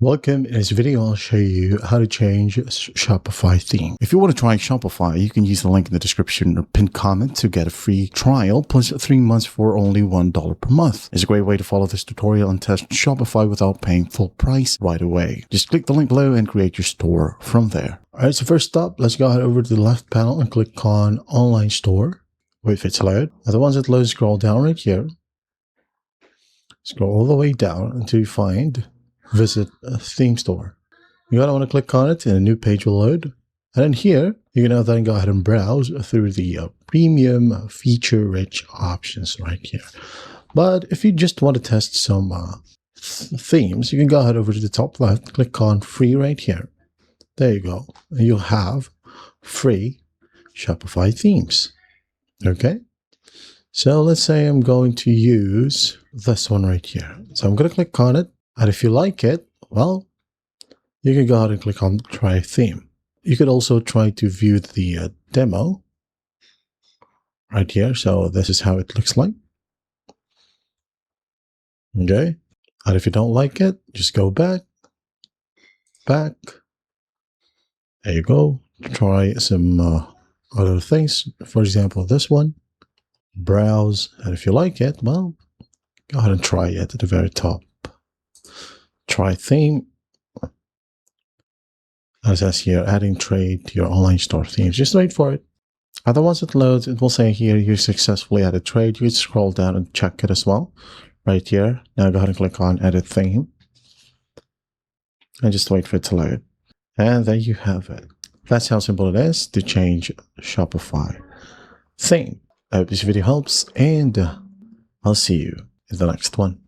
Welcome. In this video, I'll show you how to change Shopify theme. If you want to try Shopify, you can use the link in the description or pinned comment to get a free trial plus 3 months for only $1 per month. It's a great way to follow this tutorial and test Shopify without paying full price right away. Just click the link below and create your store from there. Alright, so first up, let's go ahead over to the left panel and click on Online Store. Wait for it to load. And once it loads, scroll down right here. Scroll all the way down until you find Visit a Theme Store. You're going to want to click on it and a new page will load. And then here, you're going to then go ahead and browse through the premium feature-rich options right here. But if you just want to test some themes, you can go ahead over to the top left, click on free right here. There you go. And you'll have free Shopify themes. Okay. So let's say I'm going to use this one right here. So I'm going to click on it. And if you like it, well, you can go ahead and click on Try Theme. You could also try to view the demo right here. So this is how it looks like. Okay. And if you don't like it, just go back. There you go. Try some other things. For example, this one. Browse. And if you like it, well, go ahead and try it at the very top. Try theme. As it says here, adding trade to your online store themes. Just wait for it. And then once it loads, it will say here you successfully added trade. You can scroll down and check it as well. Right here. Now go ahead and click on edit theme. And just wait for it to load. And there you have it. That's how simple it is to change Shopify theme. I hope this video helps, and I'll see you in the next one.